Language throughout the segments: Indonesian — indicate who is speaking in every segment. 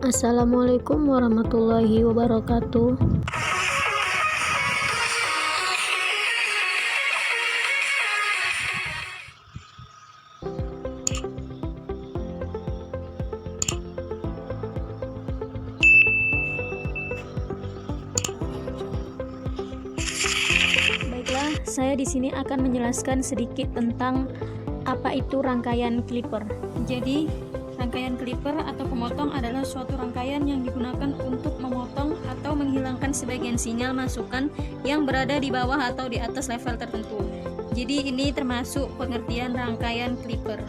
Speaker 1: Assalamualaikum warahmatullahi wabarakatuh. Baiklah, saya di sini akan menjelaskan sedikit tentang apa itu rangkaian clipper. Jadi, rangkaian clipper atau pemotong adalah suatu rangkaian yang digunakan untuk memotong atau menghilangkan sebagian sinyal masukan yang berada di bawah atau di atas level tertentu. Jadi ini termasuk pengertian rangkaian clipper.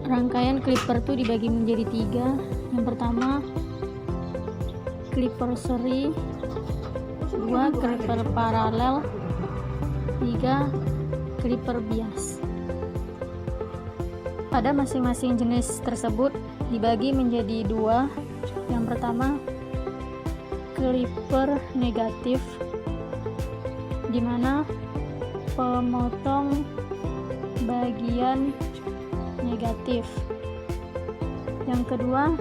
Speaker 1: Rangkaian clipper itu dibagi menjadi 3. Yang pertama, clipper seri, 2 clipper paralel, 3 clipper bias. Pada masing-masing jenis tersebut dibagi menjadi 2. Yang pertama, clipper negatif, di mana pemotong bagian negatif. Yang kedua,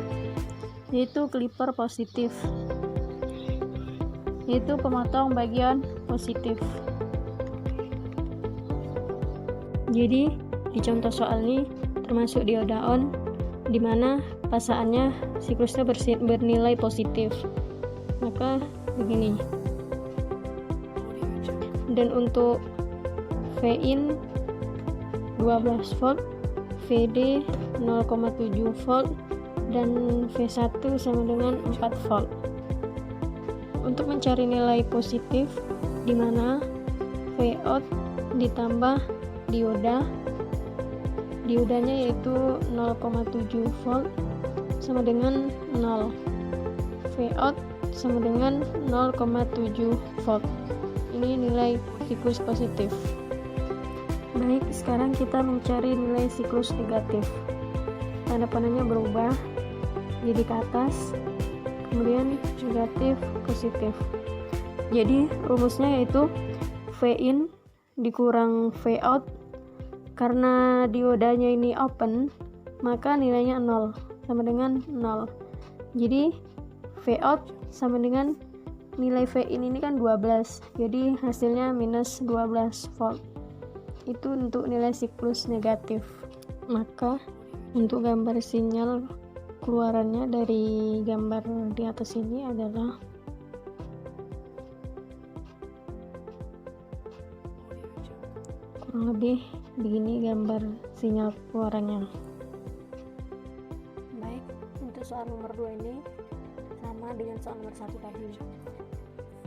Speaker 1: yaitu clipper positif, yaitu pemotong bagian positif. Jadi di contoh soal ini termasuk dioda on, di mana pasaannya siklusnya bernilai positif. Maka begini. Dan untuk V-in 12 volt, VD 0,7 volt, dan V1 sama dengan 4 volt. Untuk mencari nilai positif, di mana Vout ditambah diodanya yaitu 0,7 volt sama dengan 0, Vout sama dengan 0,7 volt. Ini nilai siklus positif. Baik, sekarang kita mencari nilai siklus negatif. Tanda panahnya berubah jadi ke atas, kemudian negatif, positif. Jadi rumusnya yaitu V-in dikurang Vout. Karena diodanya ini open, maka nilainya 0, sama dengan 0. Jadi Vout sama dengan nilai V-in ini kan 12, jadi hasilnya minus 12 volt. Itu untuk nilai siklus negatif. Maka untuk gambar sinyal keluarannya dari gambar di atas ini adalah kurang lebih begini gambar sinyal keluarannya. Baik, untuk soal nomor 2 ini sama dengan soal nomor 1 tadi.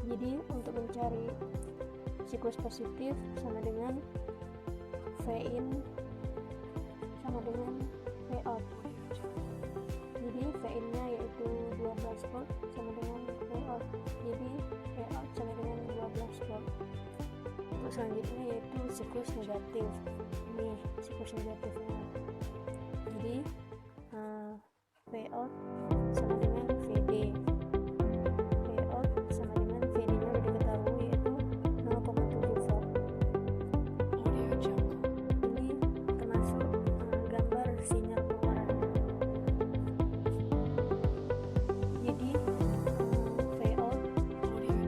Speaker 1: Jadi untuk mencari siklus positif sama dengan V-in sama dengan Vout. Jadi V-in nya yaitu 12 volt sama dengan Vout. Jadi Vout sama dengan 12 volt. Untuk selanjutnya yaitu siklus negatif. Ini siklus negatifnya. Jadi Vout sama dengan VD. Vout sama dengan VD nya sudah diketahui yaitu 0,7 volt. Ini termasuk gambar sinyal keluarannya. Jadi Vout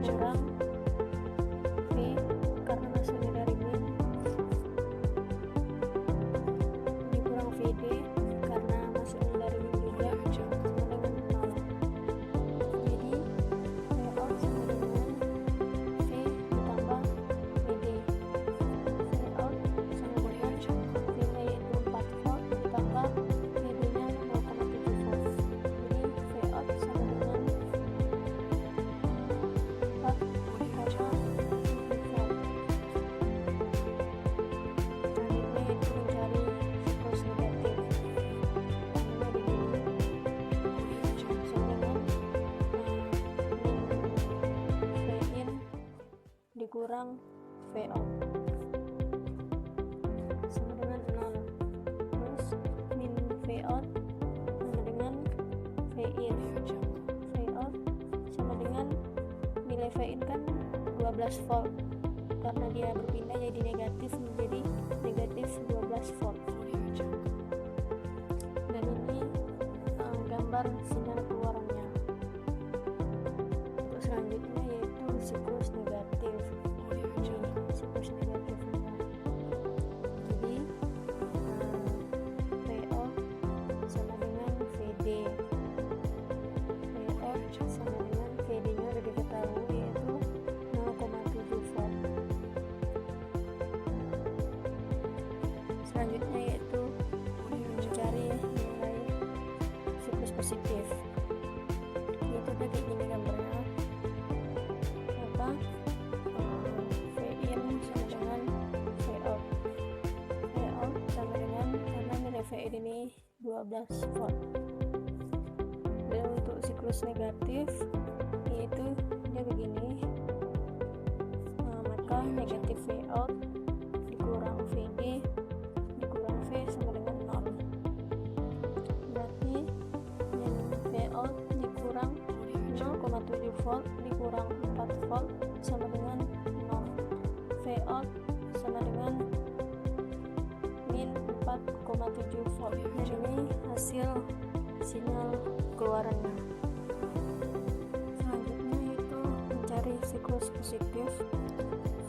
Speaker 1: kurang V karena masuknya dari min, dikurang VD karena masuknya dari min juga, sama dengan 0. Jadi Vout sama dengan V ditambah VD. Vout sama dengan V nya yaitu 4 volt ditambah VD nya 0,7 volt. Jadi Vout sama dengan 4,7 volt. Selanjutnya yaitu mencari siklus negatif. Tandanya begini, sama dengan min V-in dikurang Vout sama dengan 0. Terus min Vout sama dengan V-in. Vout sama dengan nilai V-in kan 12 volt. Karena dia berpindah jadi negatif menjadi negatif 12 volt. Dan ini gambar sinyal keluarannya. siklus negatif. Ini siklus negatifnya. Jadi VO sama dengan VD. VO sama dengan VD nya udah diketahui, yaitu 0,7 volt. Selanjutnya yaitu mencari nilai siklus positif. Itu udah kayak gini gambarnya. Apa? Vin sama dengan Vout. Vout sama dengan, karena nilai Vin ini 12 volt. Dan untuk siklus negatif yaitu dia begini. Maka negatif Vout dikurang VD dikurang V sama dengan 0. Berarti Vout dikurang 0,7 volt dikurang 4 volt sama dengan 0. Vout sama dengan min 4,7 volt. Dan ini hasil sinyal keluarannya. Selanjutnya itu mencari siklus positif.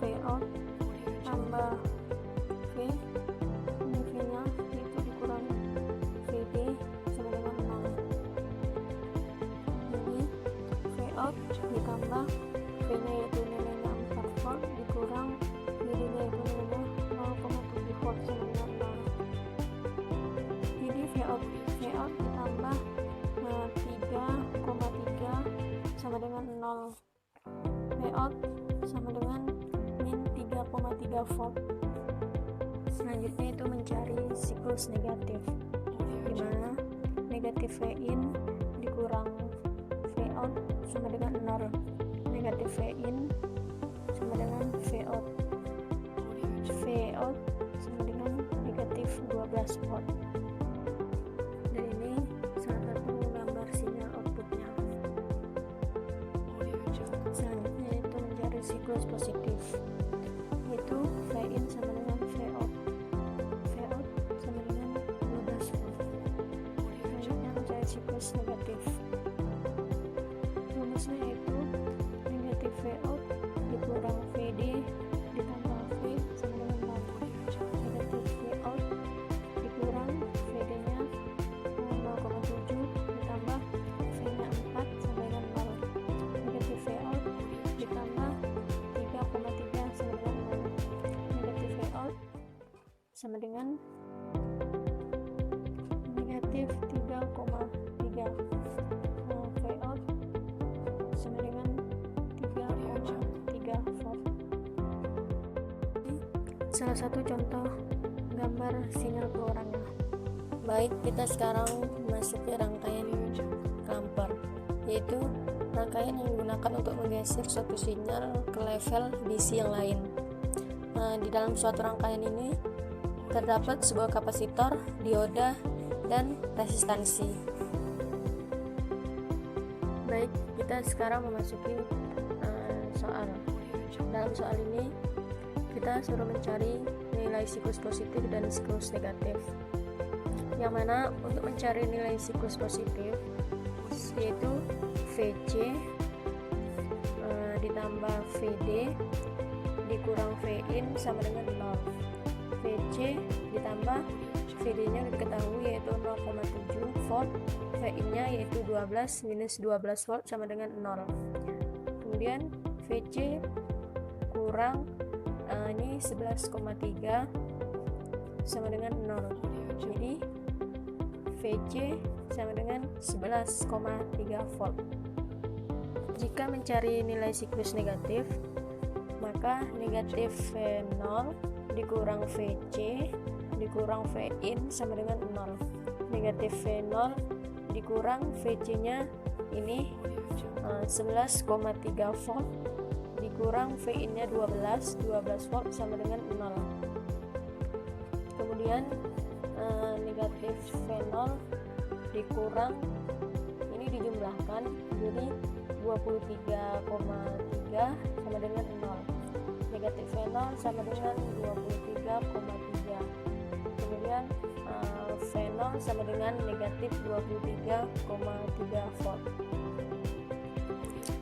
Speaker 1: Vout tambah V, ini V nya itu dikurang VD sama dengan 0. Jadi Vout ditambah V nya yaitu nilainya 4 volt dikurang VD nya yaitu nilainya 0,7 volt sama dengan 0. Jadi Vout ditambah 3,3 sama dengan 0. Vout sama dengan min 3,3 volt. Selanjutnya itu mencari siklus negatif, dimana negatif Vin dikurang Vout sama dengan 0. Negatif Vin sama dengan Vout. Vout sama dengan negatif 12 volt. Dan ini salah satu gambar sinyal outputnya. Selanjutnya itu mencari siklus positif, yaitu Vin sama dengan Vout. Vout sama dengan 12 volt. Selanjutnya mencari siklus negatif. Rumusnya yaitu negatif Vout dikurang VD ditambah V sama dengan 0. Negatif Vout dikurang VD nya 0,7 ditambah V nya 4 sama dengan 0. Negatif Vout ditambah 3,3 sama dengan 0. Negatif Vout sama dengan negatif 3,3. Vout sama dengan 3,3 volt. Salah satu contoh gambar sinyal keluarannya. Baik, kita sekarang masuk ke rangkaian kamper, yaitu rangkaian yang digunakan untuk menggeser suatu sinyal ke level DC yang lain. Di dalam suatu rangkaian ini terdapat sebuah kapasitor, dioda, dan resistansi. Baik, kita sekarang memasuki soal. Dalam soal ini kita suruh mencari nilai siklus positif dan siklus negatif. Yang mana untuk mencari nilai siklus positif yaitu VC ditambah VD dikurang Vin sama dengan 0. VC ditambah VD nya diketahui yaitu 0,7 volt, Vin nya yaitu 12 minus 12 volt sama dengan 0. Kemudian VC kurang ini 11,3 sama dengan 0. Jadi VC sama dengan 11,3 volt. Jika mencari nilai siklus negatif, maka negatif V0 dikurang VC dikurang Vin sama dengan 0. Negatif V0 dikurang VC nya ini 11,3 volt dikurang Vin nya 12 volt sama dengan 0. Kemudian negatif V0 dikurang ini dijumlahkan jadi 23,3 sama dengan 0. Negatif V0 sama dengan 23,3. Kemudian V0 sama dengan negatif 23,3 volt.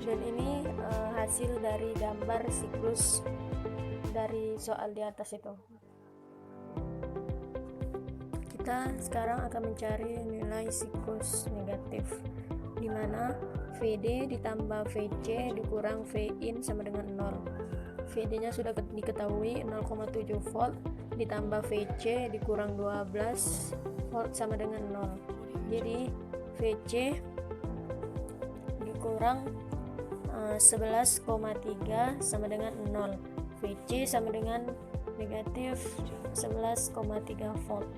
Speaker 2: Dan ini hasil dari gambar siklus dari soal di atas itu. Kita sekarang akan mencari nilai siklus negatif, di mana VD ditambah VC dikurang Vin sama dengan 0. VD nya sudah diketahui 0,7 volt ditambah VC dikurang 12 volt sama dengan 0. Jadi VC dikurang 11,3 sama dengan 0. VC sama dengan negatif 11,3 volt.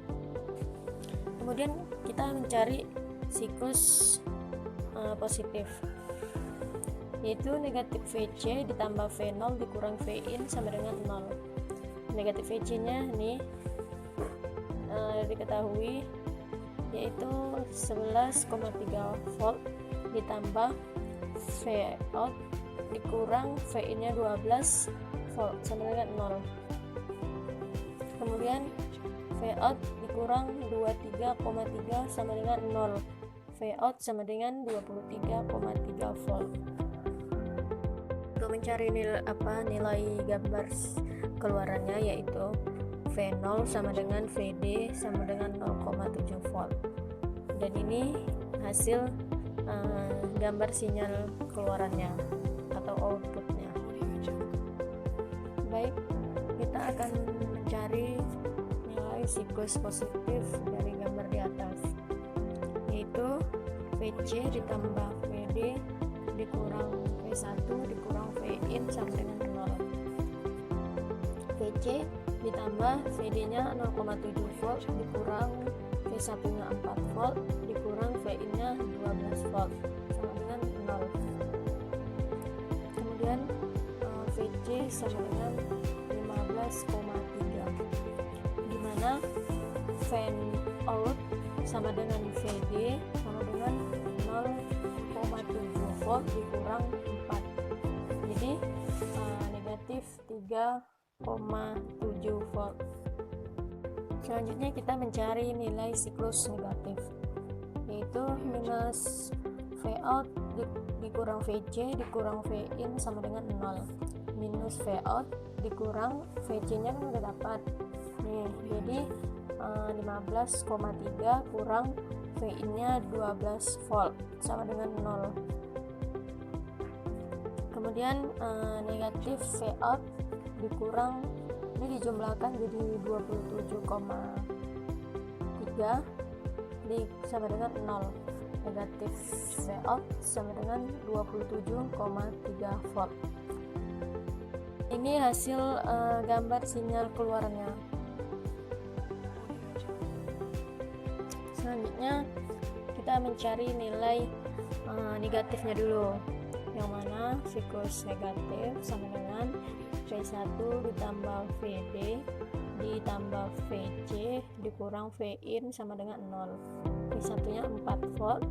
Speaker 2: Kemudian kita mencari siklus positif, yaitu negatif VC ditambah V0 dikurang Vin sama dengan 0. Negatif VC nya nih diketahui yaitu 11,3 volt ditambah Vout dikurang Vin nya 12 volt sama dengan 0. Kemudian Vout dikurang 23,3 sama dengan 0. Vout sama dengan 23,3 volt. Untuk mencari nilai gambar keluarannya yaitu V0 sama dengan VD sama dengan 0,7 volt. Dan ini hasil gambar sinyal keluarannya atau outputnya. Baik, kita akan mencari nilai siklus positif dari gambar di atas, yaitu VC ditambah VD dikurang V1 dikurang Vin sama dengan 0. VC ditambah VD nya 0,7 volt dikurang V1 nya 4 volt dikurang Vin nya 12 volt sama dengan 0. Kemudian VC sama dengan 15,3, dimana fan out sama dengan VD sama dengan 0,7 volt dikurang 4, jadi negatif 3,7 volt. Selanjutnya kita mencari nilai siklus negatif, yaitu minus Vout dikurang VC dikurang Vin sama dengan 0. Minus Vout dikurang VC nya kan udah dapat nih, jadi 15,3 kurang Vin nya 12 volt sama dengan 0. Kemudian negatif Vout dikurang, ini dijumlahkan jadi 27,3 sama dengan 0. Negatif Vout sama dengan 27,3 volt. Ini hasil gambar sinyal keluarannya. Selanjutnya kita mencari nilai negatifnya dulu, yang mana siklus negatif sama dengan V1 ditambah VD ditambah VC dikurang Vin sama dengan 0. V1 nya 4 volt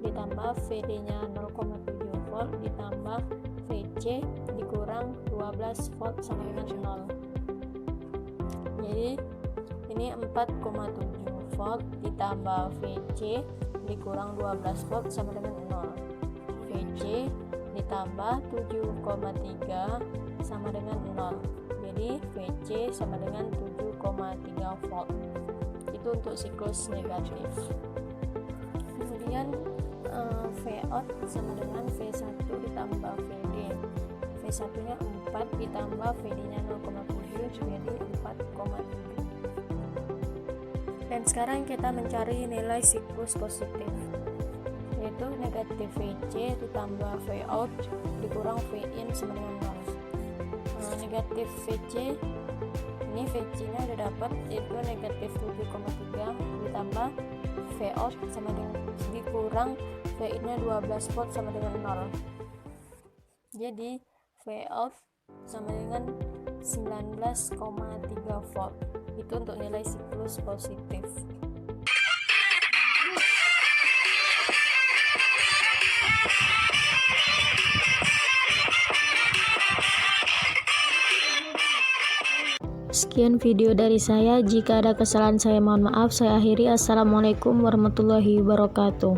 Speaker 2: ditambah VD nya 0,7 volt ditambah VC dikurang 12 volt sama dengan 0. Jadi ini 4,7 volt ditambah VC dikurang 12 volt sama dengan 0. VC ditambah 7,3 sama dengan 0. Jadi VC sama dengan 7,3 volt. Itu untuk siklus negatif. Kemudian Vout sama dengan V1 ditambah VD. V1 nya 4 ditambah VD nya 0,7 jadi 4,7. Dan sekarang kita mencari nilai siklus positif, yaitu negatif VC ditambah Vout dikurang Vin sama dengan 0. Negatif VC, ini VC nya udah dapat, yaitu negatif 7,3 ditambah Vout sama dengan dikurang Vin nya 12 volt sama dengan 0. Jadi Vout sama dengan 19,3 volt. Itu untuk nilai siklus positif.
Speaker 1: Sekian video dari saya. Jika ada kesalahan saya mohon maaf. Saya akhiri. Assalamualaikum warahmatullahi wabarakatuh.